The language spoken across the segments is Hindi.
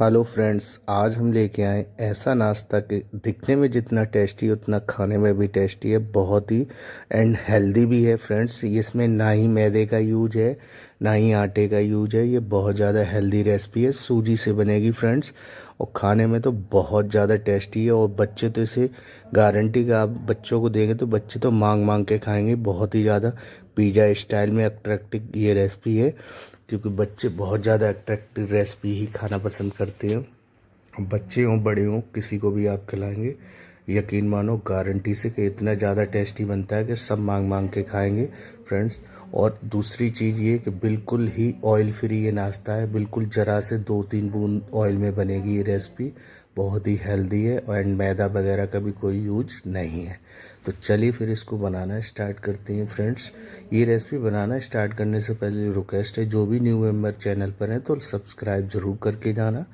हेलो फ्रेंड्स, आज हम लेके आए ऐसा नाश्ता कि दिखने में जितना टेस्टी उतना खाने में भी टेस्टी है। बहुत ही एंड हेल्दी भी है फ्रेंड्स। इसमें ना ही मैदे का यूज है ना ही आटे का यूज है। ये बहुत ज़्यादा हेल्दी रेसिपी है। सूजी से बनेगी फ्रेंड्स और खाने में तो बहुत ज़्यादा टेस्टी है। और बच्चे तो इसे गारंटी का, आप बच्चों को देंगे तो बच्चे तो मांग मांग के खाएंगे। बहुत ही ज़्यादा पिज़्ज़ा स्टाइल में अट्रैक्टिव ये रेसिपी है, क्योंकि बच्चे बहुत ज़्यादा अट्रैक्टिव रेसिपी ही खाना पसंद करते हैं। बच्चे हों बड़े हों किसी को भी आप खिलाएंगे, यकीन मानो गारंटी से कि इतना ज़्यादा टेस्टी बनता है कि सब मांग मांग के खाएंगे फ्रेंड्स। और दूसरी चीज़ ये कि बिल्कुल ही ऑयल फ्री ये नाश्ता है। बिल्कुल ज़रा से 2-3 बूंद ऑयल में बनेगी ये रेसिपी। बहुत ही हेल्दी है एंड मैदा वगैरह का भी कोई यूज नहीं है। तो चलिए फिर इसको बनाना स्टार्ट करते हैं फ्रेंड्स। ये रेसिपी बनाना स्टार्ट करने से पहले रिक्वेस्ट है, जो भी न्यू मेंबर चैनल पर हैं तो सब्सक्राइब ज़रूर करके जाना।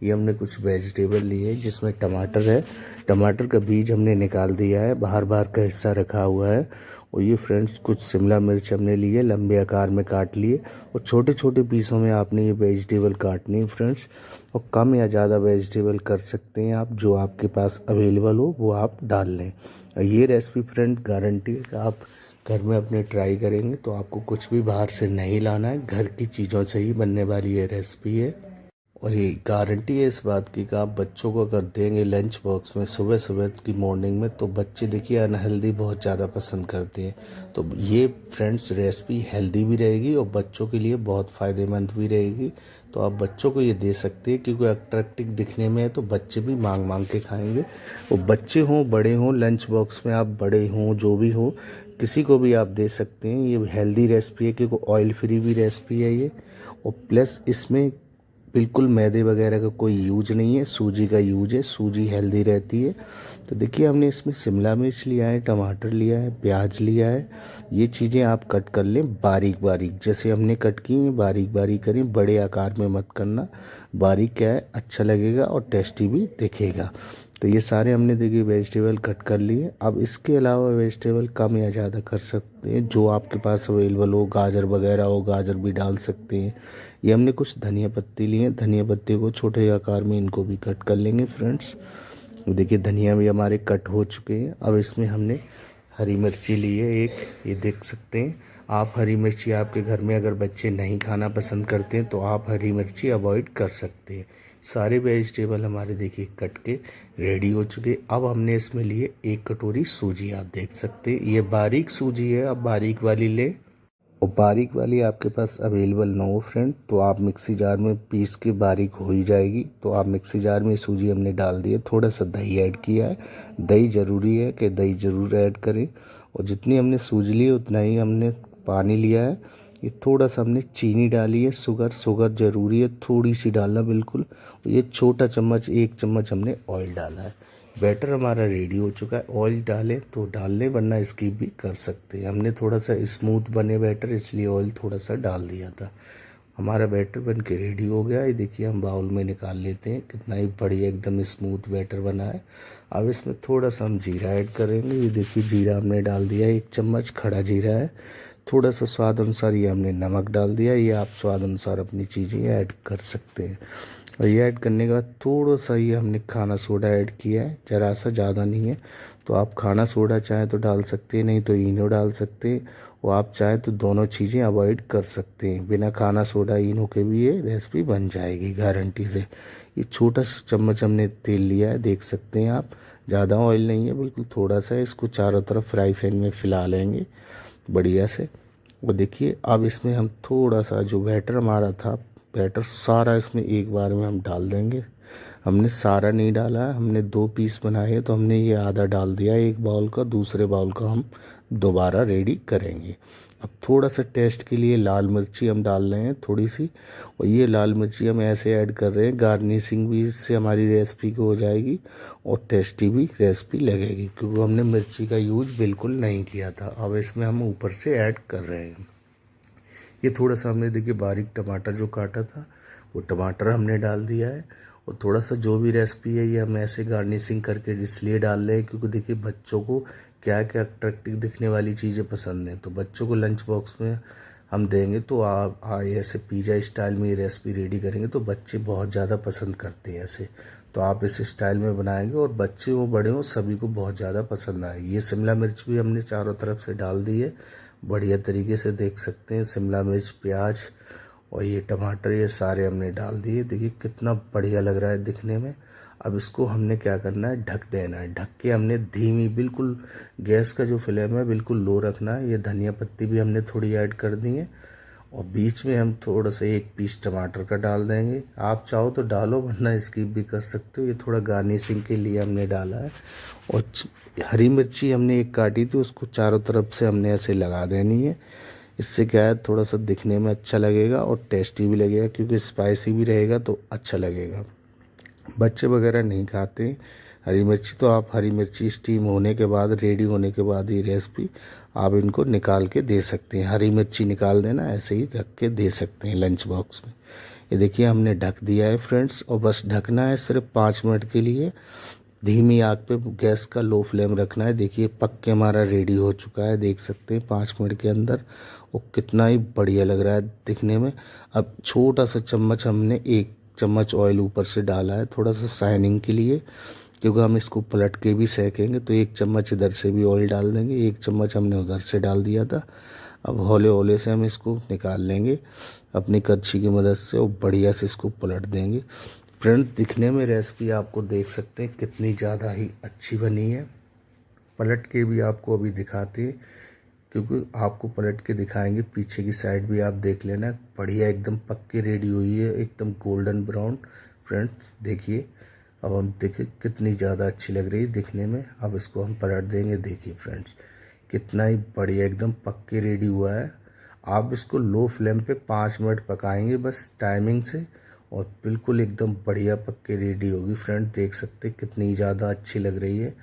ये हमने कुछ वेजिटेबल लिए हैं, जिसमें टमाटर है। टमाटर का बीज हमने निकाल दिया है, बाहर बाहर का हिस्सा रखा हुआ है। और ये फ्रेंड्स कुछ शिमला मिर्च हमने लिए, लंबे आकार में काट लिए। और छोटे छोटे पीसों में आपने ये वेजिटेबल काटनी है फ्रेंड्स। और कम या ज़्यादा वेजिटेबल कर सकते हैं आप, जो आपके पास अवेलेबल हो वो आप डाल लें। ये रेसिपी फ्रेंड गारंटी है कि आप घर में अपने ट्राई करेंगे तो आपको कुछ भी बाहर से नहीं लाना है। घर की चीज़ों से ही बनने वाली ये रेसिपी है। और ये गारंटी है इस बात की कि आप बच्चों को अगर देंगे लंच बॉक्स में सुबह सुबह की मॉर्निंग में, तो बच्चे देखिए अनहेल्दी बहुत ज़्यादा पसंद करते हैं। तो ये फ्रेंड्स रेसिपी हेल्दी भी रहेगी और बच्चों के लिए बहुत फ़ायदेमंद भी रहेगी। तो आप बच्चों को ये दे सकते हैं, क्योंकि अट्रैक्टिव दिखने में है तो बच्चे भी मांग मांग के खाएंगे। और बच्चे हों बड़े हों, लंच बॉक्स में आप बड़े हों जो भी हो, किसी को भी आप दे सकते हैं। ये हेल्दी रेसिपी है क्योंकि ऑयल फ्री भी रेसिपी है ये। और प्लस इसमें बिल्कुल मैदे वगैरह का कोई यूज नहीं है, सूजी का यूज है। सूजी हेल्दी रहती है। तो देखिए हमने इसमें शिमला मिर्च लिया है, टमाटर लिया है, प्याज लिया है। ये चीज़ें आप कट कर लें बारीक बारीक, जैसे हमने कट की हैं बारीक बारीक करें, बड़े आकार में मत करना। बारीक क्या है, अच्छा लगेगा और टेस्टी भी दिखेगा। तो ये सारे हमने देखिए वेजिटेबल कट कर लिए। अब इसके अलावा वेजिटेबल कम या ज़्यादा कर सकते हैं, जो आपके पास अवेलेबल हो। गाजर वगैरह हो, गाजर भी डाल सकते हैं। ये हमने कुछ धनिया पत्ती लिए, धनिया पत्ती को छोटे आकार में इनको भी कट कर लेंगे फ्रेंड्स। देखिए धनिया भी हमारे कट हो चुके हैं। अब इसमें हमने हरी मिर्ची ली है एक, ये देख सकते हैं आप। हरी मिर्ची आपके घर में अगर बच्चे नहीं खाना पसंद करते हैं तो आप हरी मिर्ची अवॉइड कर सकते हैं। सारे वेजिटेबल हमारे देखिए कट के रेडी हो चुके। अब हमने इसमें लिए 1 कटोरी सूजी, आप देख सकते हैं ये बारीक सूजी है, आप बारीक वाली लें। और बारीक वाली आपके पास अवेलेबल ना हो फ्रेंड, तो आप मिक्सी जार में पीस के बारीक हो ही जाएगी। तो आप मिक्सी जार में सूजी हमने डाल दी है, थोड़ा सा दही ऐड किया है। दही ज़रूरी है कि दही ज़रूर ऐड करें। और जितनी हमने सूजी ली उतना ही हमने पानी लिया है। ये थोड़ा सा हमने चीनी डाली है, शुगर ज़रूरी है, थोड़ी सी डालना बिल्कुल। ये छोटा चम्मच 1 चम्मच हमने ऑयल डाला है। बैटर हमारा रेडी हो चुका है। ऑयल डालें तो डाल लें, वरना स्किप भी कर सकते हैं। हमने थोड़ा सा स्मूथ बने बैटर, इसलिए ऑयल थोड़ा सा डाल दिया था। हमारा बैटर बन के रेडी हो गया। ये देखिए हम बाउल में निकाल लेते हैं। कितना ही बढ़िया एकदम स्मूथ बैटर बना है। अब इसमें थोड़ा सा हम जीरा ऐड करेंगे। ये देखिए जीरा हमने डाल दिया, 1 चम्मच खड़ा जीरा है। थोड़ा सा स्वाद अनुसार ये हमने नमक डाल दिया। ये आप स्वाद अनुसार अपनी चीज़ें ऐड कर सकते हैं। और ये ऐड करने के बाद थोड़ा सा ये हमने खाना सोडा ऐड किया है, ज़रा सा, ज़्यादा नहीं है। तो आप खाना सोडा चाहें तो डाल सकते हैं, नहीं तो इनो डाल सकते हैं। और आप चाहें तो दोनों चीज़ें अवॉइड कर सकते हैं। बिना खाना सोडा इनो के भी ये रेसिपी बन जाएगी गारंटी से। ये छोटा सा चम्मच हमने तेल लिया है, देख सकते हैं आप। ज़्यादा ऑयल नहीं है, बिल्कुल थोड़ा सा है। इसको चारों तरफ फ्राई पैन में फैला लेंगे बढ़िया से। और देखिए अब इसमें हम थोड़ा सा जो बैटर हमारा था, बैटर सारा इसमें एक बार में हम डाल देंगे। हमने सारा नहीं डाला है, हमने 2 पीस बनाए हैं तो हमने ये आधा डाल दिया एक बाउल का। दूसरे बाउल का हम दोबारा रेडी करेंगे। अब थोड़ा सा टेस्ट के लिए लाल मिर्ची हम डाल रहे हैं थोड़ी सी। और ये लाल मिर्ची हम ऐसे ऐड कर रहे हैं, गार्निशिंग भी इससे हमारी रेसिपी की हो जाएगी और टेस्टी भी रेसिपी लगेगी, क्योंकि हमने मिर्ची का यूज़ बिल्कुल नहीं किया था। अब इसमें हम ऊपर से ऐड कर रहे हैं। ये थोड़ा सा हमने देखिए बारीक टमाटर जो काटा था वो टमाटर हमने डाल दिया है। और थोड़ा सा जो भी रेसिपी है ये हम ऐसे गार्निशिंग करके इसलिए डाल रहे हैं क्योंकि देखिए बच्चों को क्या क्या अट्रैक्टिव दिखने वाली चीज़ें पसंद हैं। तो बच्चों को लंच बॉक्स में हम देंगे तो आप ऐसे पिज़्ज़ा स्टाइल में ये रेसिपी रेडी करेंगे तो बच्चे बहुत ज़्यादा पसंद करते हैं ऐसे। तो आप इस स्टाइल में बनाएंगे और बच्चे हो बड़े हो सभी को बहुत ज़्यादा पसंद आएगी। ये शिमला मिर्च भी हमने चारों तरफ से डाल दी है बढ़िया तरीके से, देख सकते हैं। शिमला मिर्च, प्याज और ये टमाटर ये सारे हमने डाल दिए। देखिए कितना बढ़िया लग रहा है दिखने में। अब इसको हमने क्या करना है, ढक देना है। ढक के हमने धीमी, बिल्कुल गैस का जो फ्लेम है बिल्कुल लो रखना है। ये धनिया पत्ती भी हमने थोड़ी ऐड कर दी है और बीच में हम थोड़ा सा 1 पीस टमाटर का डाल देंगे। आप चाहो तो डालो वरना स्किप भी कर सकते हो। ये थोड़ा गार्निशिंग के लिए हमने डाला है। और हरी मिर्ची हमने 1 काटी थी, उसको चारों तरफ से हमने ऐसे लगा देनी है। इससे क्या है, थोड़ा सा दिखने में अच्छा लगेगा और टेस्टी भी लगेगा, क्योंकि स्पाइसी भी रहेगा तो अच्छा लगेगा। बच्चे वगैरह नहीं खाते हरी मिर्ची, तो आप हरी मिर्ची स्टीम होने के बाद, रेडी होने के बाद ये रेसिपी आप इनको निकाल के दे सकते हैं। हरी मिर्ची निकाल देना, ऐसे ही रख के दे सकते हैं लंच बॉक्स में। ये देखिए हमने ढक दिया है फ्रेंड्स, और बस ढकना है सिर्फ 5 मिनट के लिए। धीमी आग पे गैस का लो फ्लेम रखना है। देखिए पक के हमारा रेडी हो चुका है, देख सकते हैं 5 मिनट के अंदर। वो कितना ही बढ़िया लग रहा है दिखने में। अब छोटा सा चम्मच हमने 1 चम्मच ऑयल ऊपर से डाला है, थोड़ा सा शाइनिंग के लिए, क्योंकि हम इसको पलट के भी सेकेंगे। तो 1 चम्मच इधर से भी ऑयल डाल देंगे, 1 चम्मच हमने उधर से डाल दिया था। अब हौले हौले से हम इसको निकाल लेंगे अपनी करछी की मदद से और बढ़िया से इसको पलट देंगे। फ्रेंड दिखने में रेसिपी आपको देख सकते हैं कितनी ज़्यादा ही अच्छी बनी है। पलट के भी आपको अभी दिखाते हैं, क्योंकि आपको पलट के दिखाएंगे। पीछे की साइड भी आप देख लेना, बढ़िया एकदम पक के रेडी हुई है, एकदम गोल्डन ब्राउन। फ्रेंड्स देखिए, अब हम देखिए कितनी ज़्यादा अच्छी लग रही है दिखने में। अब इसको हम पलट देंगे। देखिए फ्रेंड्स कितना ही बढ़िया एकदम पक के रेडी हुआ है। आप इसको लो फ्लेम पे 5 मिनट पकाएंगे बस टाइमिंग से, और बिल्कुल एकदम बढ़िया पक के रेडी होगी। फ्रेंड देख सकते कितनी ज़्यादा अच्छी लग रही है।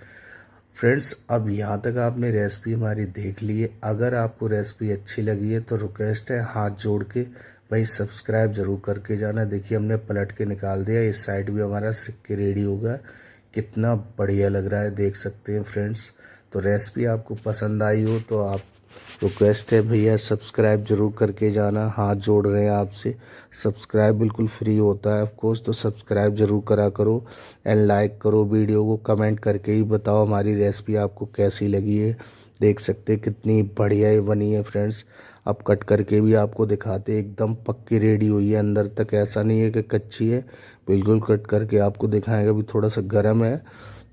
फ्रेंड्स अब यहाँ तक आपने रेसिपी हमारी देख ली है। अगर आपको रेसिपी अच्छी लगी है तो रिक्वेस्ट है, हाथ जोड़ के भाई सब्सक्राइब जरूर करके जाना। देखिए हमने पलट के निकाल दिया, इस साइड भी हमारा सिक के रेडी होगा। कितना बढ़िया लग रहा है, देख सकते हैं फ्रेंड्स। तो रेसिपी आपको पसंद आई हो तो आप, रिक्वेस्ट है भैया सब्सक्राइब जरूर करके जाना। हाथ जोड़ रहे हैं आपसे, सब्सक्राइब बिल्कुल फ्री होता है ऑफ कोर्स, तो सब्सक्राइब जरूर करा करो एंड लाइक करो वीडियो को। कमेंट करके ही बताओ हमारी रेसिपी आपको कैसी लगी है। देख सकते हैं कितनी बढ़िया ये बनी है फ्रेंड्स। अब कट करके भी आपको दिखाते, एकदम पक्की रेडी हुई है अंदर तक, ऐसा नहीं है कि कच्ची है। बिल्कुल कट करके आपको दिखाएंगे। अभी थोड़ा सा गर्म है,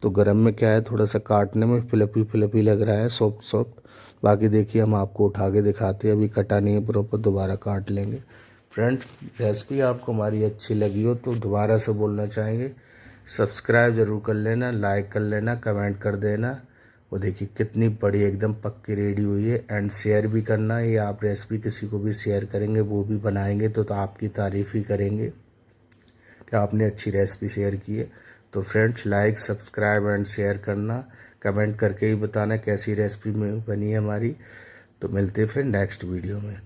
तो गर्म में क्या है, थोड़ा सा काटने में फिलपी फिलपी लग रहा है, सॉफ्ट सॉफ्ट। बाकी देखिए हम आपको उठा के दिखाते हैं, अभी कटा नहीं है प्रॉपर, दोबारा काट लेंगे। फ्रेंड्स रेसिपी आपको हमारी अच्छी लगी हो तो दोबारा से बोलना चाहेंगे, सब्सक्राइब जरूर कर लेना, लाइक कर लेना, कमेंट कर देना। वो देखिए कितनी बड़ी एकदम पक्की रेडी हुई है। एंड शेयर भी करना, ये आप रेसिपी किसी को भी शेयर करेंगे वो भी बनाएंगे तो आपकी तारीफ़ ही करेंगे कि आपने अच्छी रेसिपी शेयर की है। तो friends like, subscribe and share करना, कमेंट करके ही बताना कैसी रेसिपी में बनी है हमारी। तो मिलते हैं फिर नेक्स्ट वीडियो में।